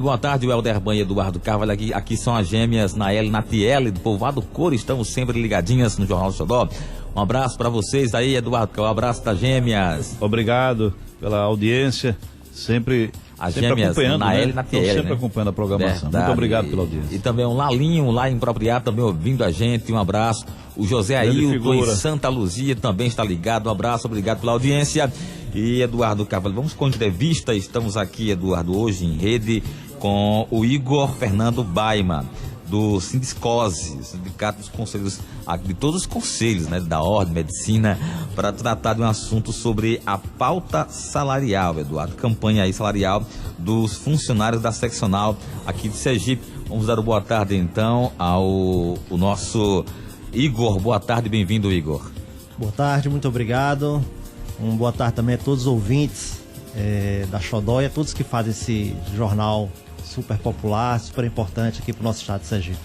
Boa tarde, Welder Banha e Eduardo Carvalho. Aqui são as gêmeas Naeli e Natiele, do Povoado Coro. Estamos sempre ligadinhas no Jornal do Xodó. Um abraço para vocês aí, Eduardo. Um abraço das gêmeas. Obrigado pela audiência. Sempre acompanhando, Naeli e Natiele, sempre acompanhando a programação. Verdade. Muito obrigado pela audiência. E também um Lalinho lá em Propriedade, também ouvindo a gente. Um abraço. O José Ailton em Santa Luzia também está ligado. Um abraço, obrigado pela audiência. E Eduardo Carvalho, vamos com entrevista. Estamos aqui, Eduardo, hoje em rede com o Igor Fernando Baima, do Sindicose, Sindicato dos Conselhos, de todos os conselhos, né, da Ordem, Medicina, para tratar de um assunto sobre a pauta salarial, Eduardo, campanha aí salarial dos funcionários da seccional aqui de Sergipe. Vamos dar uma boa tarde, então, ao nosso Igor. Boa tarde, bem-vindo, Igor. Boa tarde, muito obrigado. Boa tarde também a todos os ouvintes da Xodó e a todos que fazem esse jornal super popular, super importante aqui para o nosso estado de Sergipe.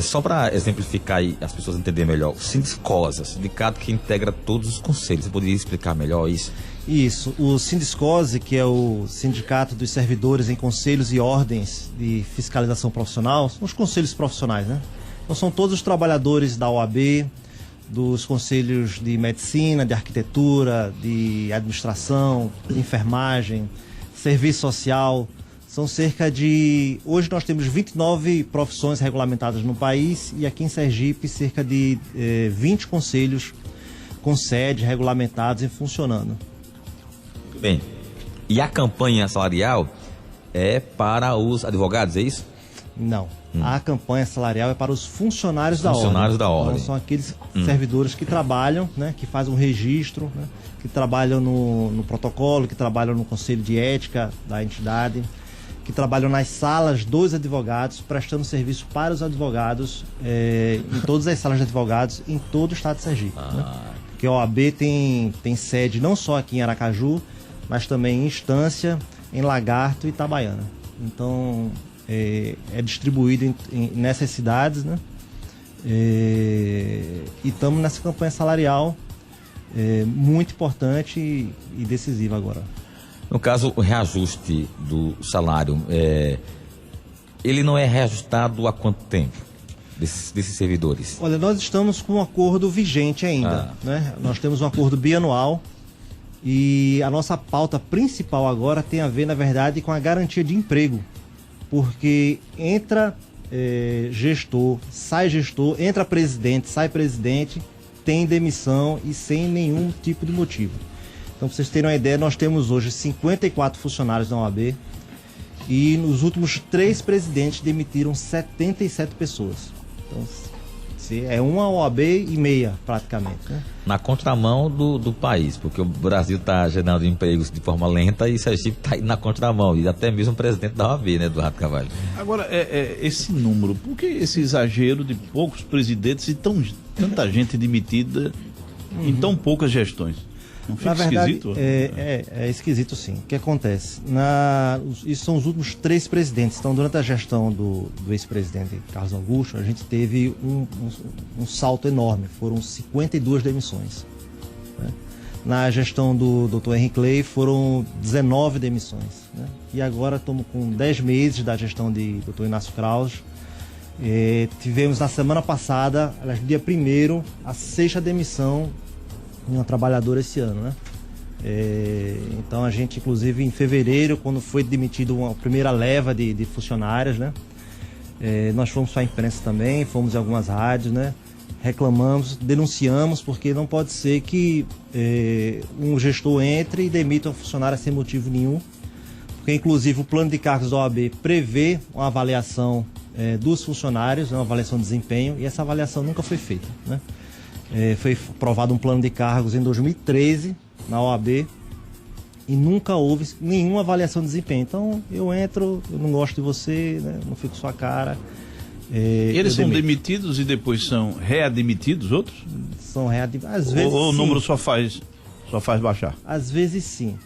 Só para exemplificar e as pessoas entenderem melhor, o Sindicose, sindicato que integra todos os conselhos. Você poderia explicar melhor isso? Isso, o Sindicose, que é o Sindicato dos Servidores em Conselhos e Ordens de Fiscalização Profissional, são os conselhos profissionais, né? Então são todos os trabalhadores da OAB, dos conselhos de medicina, de arquitetura, de administração, de enfermagem, serviço social. São hoje nós temos 29 profissões regulamentadas no país e aqui em Sergipe cerca de 20 conselhos com sede, regulamentados e funcionando. Bem, e a campanha salarial é para os advogados, é isso? Não, a campanha salarial é para os funcionários da ordem. Funcionários da ordem. Então, são aqueles servidores que trabalham, né, que fazem um registro, né, que trabalham no protocolo, que trabalham no conselho de ética da entidade, que trabalham nas salas dos advogados, prestando serviço para os advogados em todas as salas de advogados em todo o estado de Sergipe. Né? Porque a OAB tem sede não só aqui em Aracaju, mas também em Estância, em Lagarto e Itabaiana. Então, é distribuído nessas cidades, né? E estamos nessa campanha salarial muito importante e decisiva agora. No caso, o reajuste do salário, ele não é reajustado há quanto tempo desses servidores? Olha, nós estamos com um acordo vigente ainda, né? Nós temos um acordo bianual e a nossa pauta principal agora tem a ver, na verdade, com a garantia de emprego, porque entra gestor, entra presidente, sai presidente, tem demissão e sem nenhum tipo de motivo. Então, para vocês terem uma ideia, nós temos hoje 54 funcionários da OAB e nos últimos 3 presidentes demitiram 77 pessoas. Então, é uma OAB e meia, praticamente, né? Na contramão do país, porque o Brasil está gerando empregos de forma lenta e Sergipe está indo na contramão, e até mesmo o presidente da OAB, né, Eduardo Carvalho? Agora, esse número, por que esse exagero de poucos presidentes e tanta gente demitida em tão poucas gestões? Não fica esquisito? É esquisito, sim. O que acontece? Isso são os últimos 3 presidentes. Então, durante a gestão do ex-presidente Carlos Augusto, a gente teve um salto enorme. Foram 52 demissões. Né? Na gestão do Dr. Henrique Clay, foram 19 demissões. Né? E agora estamos com 10 meses da gestão de Dr. Inácio Krause. Tivemos na semana passada, no dia 1º, a 6ª demissão uma trabalhadora esse ano, né? Então a gente, inclusive, em fevereiro, quando foi demitido uma primeira leva de funcionários, né? Nós fomos para a imprensa também, fomos em algumas rádios, né? Reclamamos, denunciamos, porque não pode ser que um gestor entre e demita um funcionário sem motivo nenhum, porque inclusive o plano de cargos da OAB prevê uma avaliação dos funcionários, uma avaliação de desempenho, e essa avaliação nunca foi feita, né? Foi aprovado um plano de cargos em 2013 na OAB e nunca houve nenhuma avaliação de desempenho. Então eu entro, eu não gosto de você, né? Não fico com sua cara. Eles são demitidos e depois são readmitidos, outros? São readmitidos, às vezes. Ou o número só faz baixar? Às vezes sim.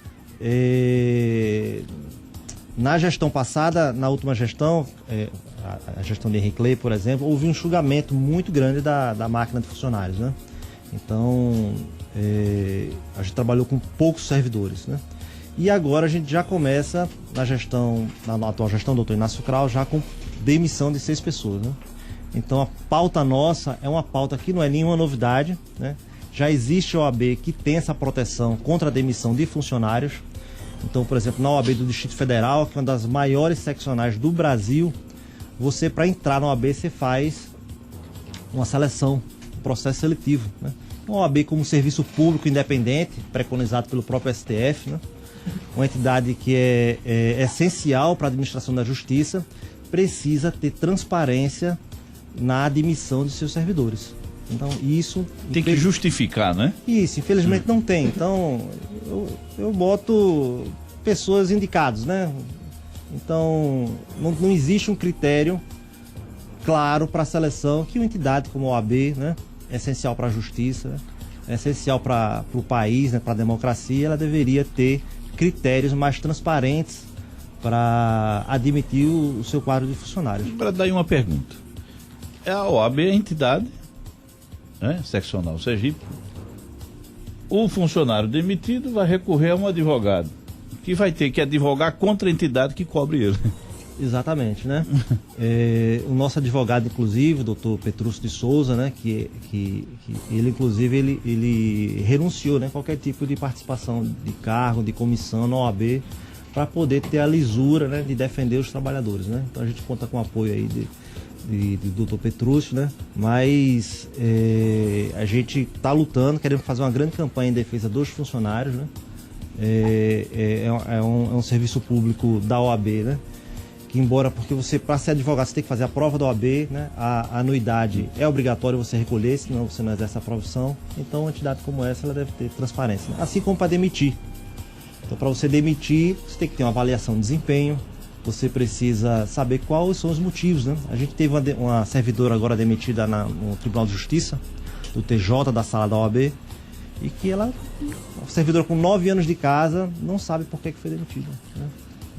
Na gestão passada, na última gestão, a gestão de Henrique Clay, por exemplo, houve um enxugamento muito grande da máquina de funcionários, né? Então, a gente trabalhou com poucos servidores, né? E agora a gente já começa na atual gestão do Dr. Inácio Kraus, já com demissão de 6 pessoas, né? Então a pauta nossa é uma pauta que não é nenhuma novidade, né? Já existe a OAB que tem essa proteção contra a demissão de funcionários. Então, por exemplo, na OAB do Distrito Federal, que é uma das maiores seccionais do Brasil, você, para entrar na OAB, você faz uma seleção, um processo seletivo, né? Uma OAB como serviço público independente, preconizado pelo próprio STF, né? Uma entidade que é essencial para a administração da justiça, precisa ter transparência na admissão de seus servidores. Então, isso... Tem que justificar, né? Isso, infelizmente não tem. Então, eu boto pessoas indicadas, né? Então, não existe um critério claro para a seleção que uma entidade como a OAB, né, é essencial para a justiça, né, é essencial para o país, né, para a democracia, ela deveria ter critérios mais transparentes para admitir o seu quadro de funcionários. Para dar aí uma pergunta. A OAB é a entidade, né, seccional Sergipe. O funcionário demitido vai recorrer a um advogado, que vai ter que advogar contra a entidade que cobre ele. Exatamente, né? O nosso advogado, inclusive, o doutor Petrúcio de Souza, né, que ele, inclusive, ele renunciou, né, qualquer tipo de participação de cargo, de comissão na OAB, para poder ter a lisura, né, de defender os trabalhadores, né? Então a gente conta com o apoio aí do doutor Petrúcio, né? Mas a gente está lutando, queremos fazer uma grande campanha em defesa dos funcionários, né? É um serviço público da OAB, né? Que embora, porque você, para ser advogado, você tem que fazer a prova da OAB, né? A anuidade é obrigatório você recolher, senão você não exerce a profissão. Então, uma entidade como essa, ela deve ter transparência, né? Assim como para demitir. Então, para você demitir, você tem que ter uma avaliação de desempenho, você precisa saber quais são os motivos, né? A gente teve uma servidora agora demitida no Tribunal de Justiça, do TJ, da sala da OAB, e que ela, uma servidora com 9 anos de casa, não sabe por que foi demitida, né?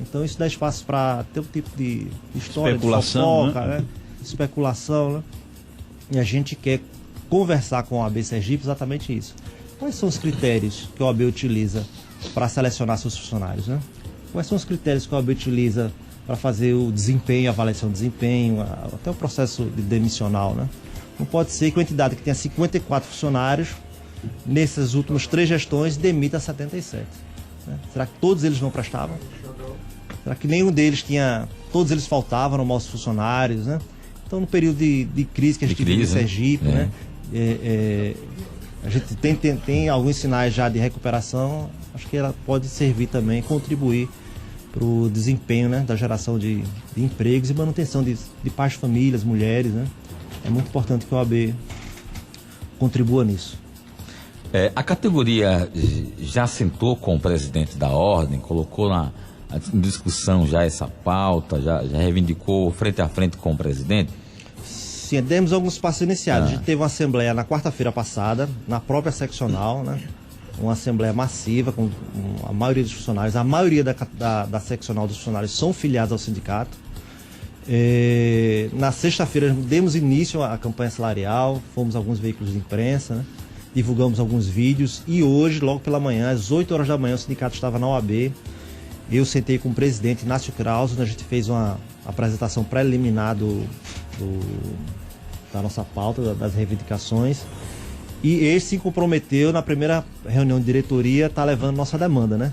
Então isso dá espaço para ter um tipo de história, especulação, de fofoca, né? Especulação, né? E a gente quer conversar com a OAB Sergipe exatamente isso. Quais são os critérios que a OAB utiliza para selecionar seus funcionários, né? Quais são os critérios que a OAB utiliza para fazer o desempenho, a avaliação de desempenho, até o processo demissional, né? Não pode ser que uma entidade que tenha 54 funcionários, nessas últimas 3 gestões, demita 77. Né? Será que todos eles não prestavam? Será que nenhum deles todos eles faltavam, eram maus funcionários, né? Então, no período de crise que a gente vive em Sergipe, né? A gente tem alguns sinais já de recuperação, acho que ela pode servir também, contribuir para o desempenho, né, da geração de empregos e manutenção de pais de famílias, mulheres, né? É muito importante que a OAB contribua nisso. A categoria já sentou com o presidente da ordem, colocou em discussão já essa pauta, já reivindicou frente a frente com o presidente? Sim, demos alguns passos iniciados. A gente teve uma assembleia na quarta-feira passada, na própria seccional, né? Uma assembleia massiva com a maioria dos funcionários. A maioria da seccional dos funcionários são filiados ao sindicato. Na sexta-feira demos início à campanha salarial, fomos a alguns veículos de imprensa, né? Divulgamos alguns vídeos e hoje, logo pela manhã, às 8 horas da manhã, o sindicato estava na OAB. Eu sentei com o presidente Inácio Kraus, onde a gente fez uma apresentação preliminar da nossa pauta, das reivindicações. E ele se comprometeu na primeira reunião de diretoria, está levando nossa demanda, né?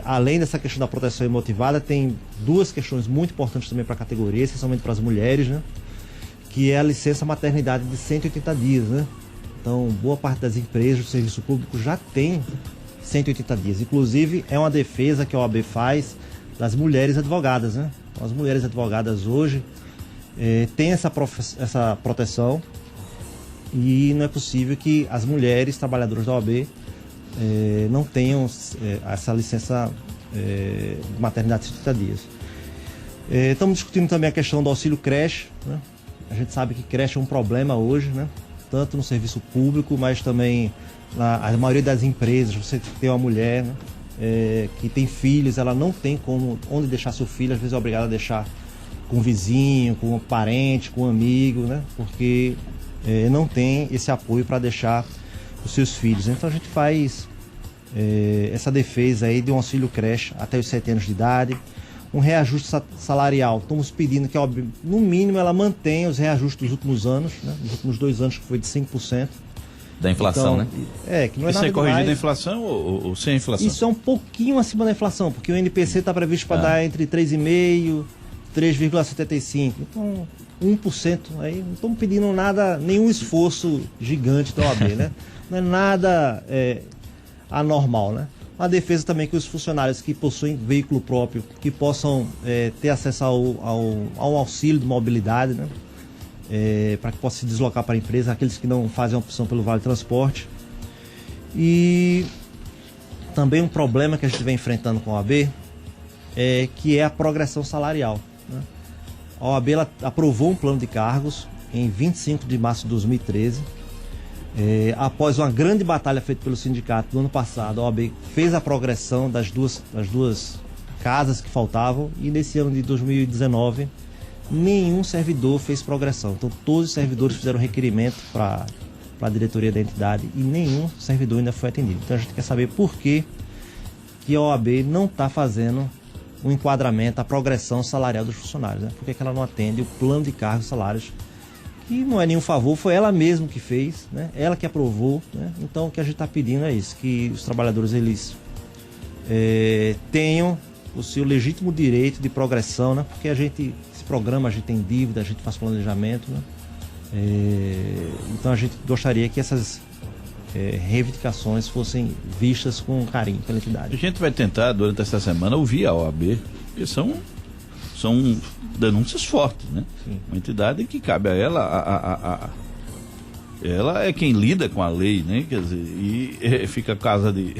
Além dessa questão da proteção imotivada, tem 2 questões muito importantes também para a categoria, especialmente para as mulheres, né? Que é a licença maternidade de 180 dias, né? Então, boa parte das empresas do serviço público já tem 180 dias. Inclusive, é uma defesa que a OAB faz das mulheres advogadas, né? Então, as mulheres advogadas hoje têm essa proteção e não é possível que as mulheres trabalhadoras da OAB não tenham essa licença de maternidade de 180 dias. Estamos discutindo também a questão do auxílio creche, né? A gente sabe que creche é um problema hoje, né? Tanto no serviço público, mas também a maioria das empresas. Você tem uma mulher, né, que tem filhos, ela não tem onde deixar seu filho, às vezes é obrigada a deixar com um vizinho, com um parente, com um amigo, né, porque não tem esse apoio para deixar os seus filhos. Então a gente faz essa defesa aí de um auxílio creche até os 7 anos de idade, um reajuste salarial. Estamos pedindo que, no mínimo, ela mantenha os reajustes dos últimos anos, né? Dos últimos 2 anos, que foi de 5%. Da inflação, então, né? Que não é isso nada é corrigido demais. a inflação ou sem inflação? Isso é um pouquinho acima da inflação, porque o NPC está previsto para dar entre 3,5% e 3,75%. Então, 1%. Aí não estamos pedindo nada, nenhum esforço gigante da OAB, né? Não é nada anormal, né? Uma defesa também que os funcionários que possuem veículo próprio, que possam ter acesso ao auxílio de mobilidade, né? Para que possa se deslocar para a empresa, aqueles que não fazem a opção pelo Vale Transporte. E também um problema que a gente vem enfrentando com a OAB que é a progressão salarial, né? A OAB ela aprovou um plano de cargos em 25 de março de 2013. Após uma grande batalha feita pelo sindicato no ano passado, a OAB fez a progressão das duas casas que faltavam, e nesse ano de 2019 nenhum servidor fez progressão. Então todos os servidores fizeram requerimento para a diretoria da entidade e nenhum servidor ainda foi atendido. Então a gente quer saber por que a OAB não está fazendo um enquadramento, a progressão salarial dos funcionários, né? Por que ela não atende o plano de cargos e salários, que não é nenhum favor, foi ela mesma que fez, né? Ela que aprovou, né? Então o que a gente está pedindo é isso, que os trabalhadores eles tenham o seu legítimo direito de progressão, né? Porque esse programa, a gente tem dívida, a gente faz planejamento, né? Então a gente gostaria que essas reivindicações fossem vistas com carinho pela entidade. A gente vai tentar, durante essa semana, ouvir a OAB, porque são denúncias fortes, né? Sim. Uma entidade que cabe a ela, ela é quem lida com a lei, né? Quer dizer, e fica a casa de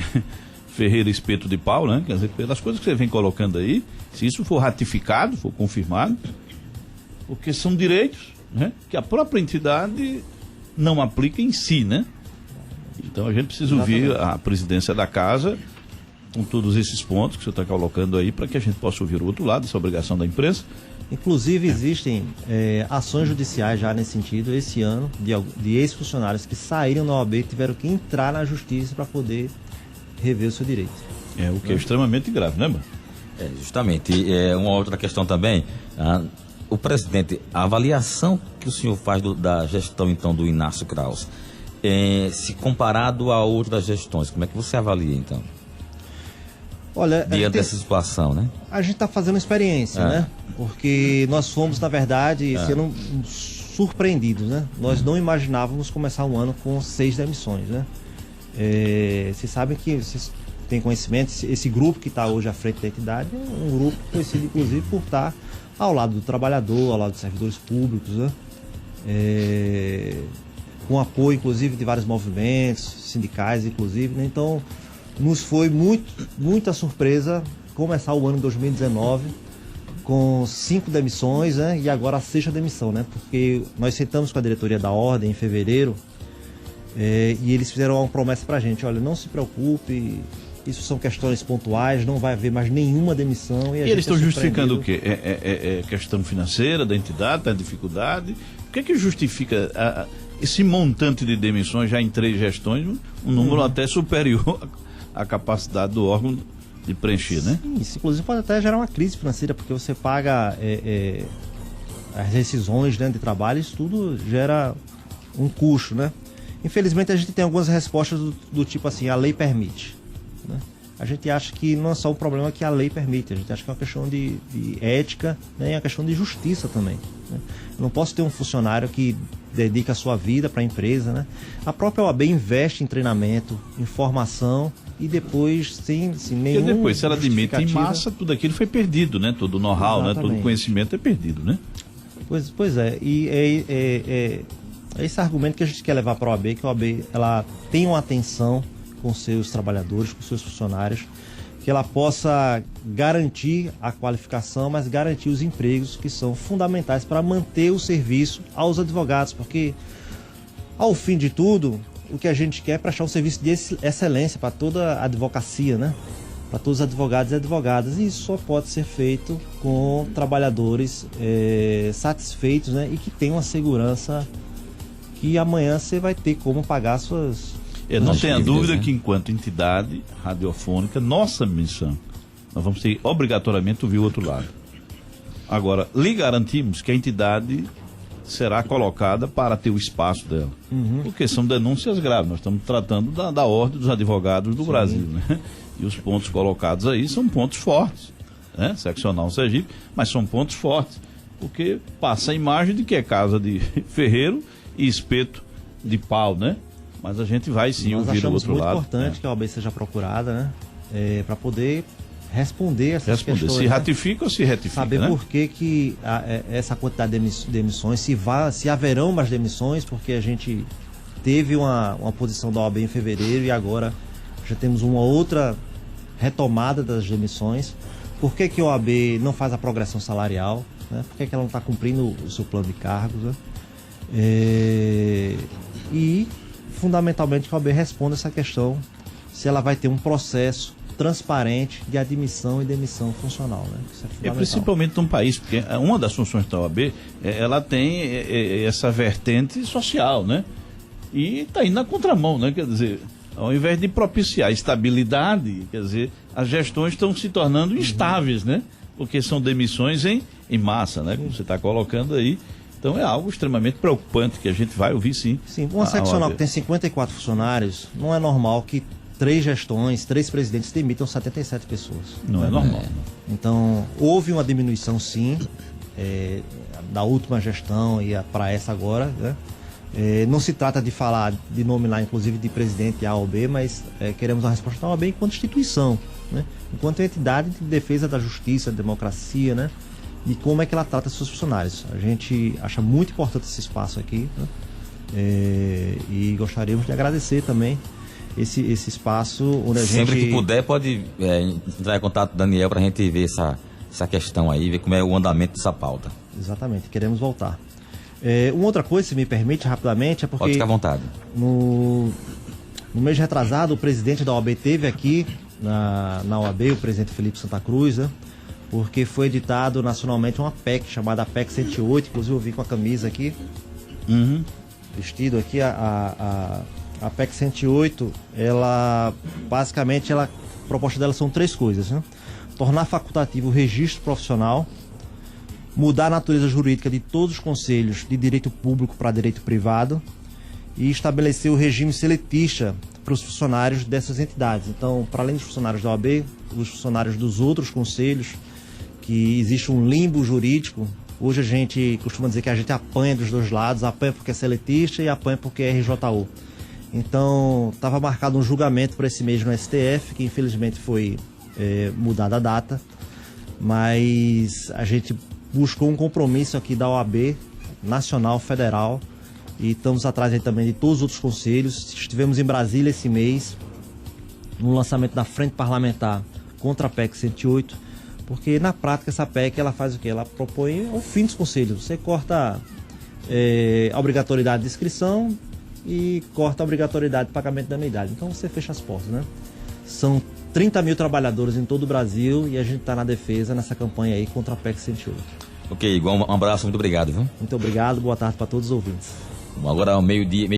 Ferreira Espeto de Pau, né? Quer dizer, pelas coisas que você vem colocando aí, se isso for ratificado, for confirmado, porque são direitos, né? Que a própria entidade não aplica em si, né? Então a gente precisa ouvir a presidência da casa com todos esses pontos que você está colocando aí, para que a gente possa ouvir o outro lado, essa obrigação da imprensa. Inclusive existem ações judiciais já nesse sentido, esse ano, de ex-funcionários que saíram da OAB e tiveram que entrar na justiça para poder rever o seu direito. O que é extremamente grave, né, mano? Justamente. E uma outra questão também, o presidente, a avaliação que o senhor faz da gestão, então, do Inácio Kraus, se comparado a outras gestões, como é que você avalia, então? Olha, diante dessa situação, né? A gente está fazendo experiência, né? Porque nós fomos, na verdade, sendo surpreendidos, né? Nós não imaginávamos começar um ano com 6 demissões, né? Vocês sabem que, vocês têm conhecimento, esse grupo que está hoje à frente da entidade é um grupo conhecido, inclusive, por estar ao lado do trabalhador, ao lado dos servidores públicos, né? Com apoio, inclusive, de vários movimentos sindicais, inclusive, né? Então, nos foi muita surpresa começar o ano de 2019 com 5 demissões, né? E agora a 6ª demissão, né? Porque nós sentamos com a diretoria da Ordem em fevereiro e eles fizeram uma promessa pra gente: olha, não se preocupe, isso são questões pontuais, não vai haver mais nenhuma demissão. E eles estão justificando o quê? É questão financeira da entidade, da dificuldade? O que é que justifica esse montante de demissões já em 3 gestões, um número até superior à capacidade do órgão de preencher, né? Sim, isso inclusive pode até gerar uma crise financeira, porque você paga as rescisões, né, de trabalho, isso tudo gera um custo, né? Infelizmente a gente tem algumas respostas do tipo assim: a lei permite, né? A gente acha que não é só um problema que a lei permite, a gente acha que é uma questão de ética, né, e uma questão de justiça também, né? Eu não posso ter um funcionário que dedica a sua vida para a empresa, né? A própria OAB investe em treinamento, em formação, e depois sem nenhum. E depois, se ela demite em massa, tudo aquilo foi perdido, né? Todo o know-how, né? Todo o conhecimento é perdido, né? Pois é. E é esse argumento que a gente quer levar para a OAB, que a OAB ela tem uma atenção com seus trabalhadores, com seus funcionários, que ela possa garantir a qualificação, mas garantir os empregos que são fundamentais para manter o serviço aos advogados, porque ao fim de tudo, o que a gente quer é prestar um serviço de excelência para toda a advocacia, né? Para todos os advogados e advogadas, e isso só pode ser feito com trabalhadores satisfeitos, né? E que tenham uma segurança que amanhã você vai ter como pagar suas Não tenha dúvida, né, que enquanto entidade radiofônica, nossa missão, nós vamos ter obrigatoriamente ouvir o outro lado. Agora, lhe garantimos que a entidade será colocada para ter o espaço dela. Porque são denúncias graves. Nós estamos tratando da ordem dos advogados do Brasil, né? E os pontos colocados aí são pontos fortes, né? Seccional Sergipe, mas são pontos fortes, porque passa a imagem de que é casa de ferreiro e espeto de pau, né? Mas a gente vai sim ouvir o outro lado. Nós achamos muito importante que a OAB seja procurada, né? Para poder responder essas questões. Se ratifica, né? Ou se retifica, saber, né? por que essa quantidade de demissões, se haverão mais demissões, porque a gente teve uma posição da OAB em fevereiro e agora já temos uma outra retomada das demissões. Por que a OAB não faz a progressão salarial, né? Por que ela não está cumprindo o seu plano de cargos, né? E fundamentalmente que a OAB responda essa questão, se ela vai ter um processo transparente de admissão e demissão funcional, né? Isso é fundamental. Principalmente num país, porque uma das funções da OAB, ela tem essa vertente social, né? E está indo na contramão, né? Quer dizer, ao invés de propiciar estabilidade, quer dizer, as gestões estão se tornando instáveis, né? Porque são demissões em massa, né? Como você está colocando aí. Então é algo extremamente preocupante que a gente vai ouvir, sim. Sim, uma seccional que tem 54 funcionários, não é normal que 3 gestões, 3 presidentes demitam 77 pessoas. Não é normal. Então, houve uma diminuição, sim, da última gestão e para essa agora, né? Não se trata de falar, de nominar, inclusive, de presidente A ou B, mas queremos uma resposta da OAB enquanto instituição, né? Enquanto entidade de defesa da justiça, da democracia, né? E como é que ela trata seus funcionários. A gente acha muito importante esse espaço aqui, né? E gostaríamos de agradecer também esse espaço onde a gente... Sempre que puder, pode entrar em contato com o Daniel para a gente ver essa questão aí, ver como é o andamento dessa pauta. Exatamente, queremos voltar. Uma outra coisa, se me permite, rapidamente, é porque... Pode ficar à vontade. No mês retrasado, o presidente da OAB esteve aqui na OAB, o presidente Felipe Santa Cruz, né? Porque foi editado nacionalmente uma PEC, chamada PEC 108, inclusive eu vi com a camisa aqui, vestido aqui, a PEC 108, ela, basicamente, a proposta dela são 3 coisas, né? Tornar facultativo o registro profissional, mudar a natureza jurídica de todos os conselhos de direito público para direito privado e estabelecer o regime seletista para os funcionários dessas entidades. Então, para além dos funcionários da OAB, os funcionários dos outros conselhos, que existe um limbo jurídico. Hoje a gente costuma dizer que a gente apanha dos 2 lados, apanha porque é seletista e apanha porque é RJU. Então, estava marcado um julgamento para esse mês no STF, que infelizmente foi mudada a data, mas a gente buscou um compromisso aqui da OAB, nacional, federal, e estamos atrás aí também de todos os outros conselhos. Estivemos em Brasília esse mês, no lançamento da Frente Parlamentar contra a PEC 108, porque na prática essa PEC ela faz o quê? Ela propõe o fim dos conselhos. Você corta a obrigatoriedade de inscrição e corta a obrigatoriedade de pagamento da anuidade. Então você fecha as portas, né? São 30 mil trabalhadores em todo o Brasil e a gente está na defesa nessa campanha aí contra a PEC 108. Ok, igual um abraço, muito obrigado, viu? Muito obrigado, boa tarde para todos os ouvintes. Agora ao meio-dia.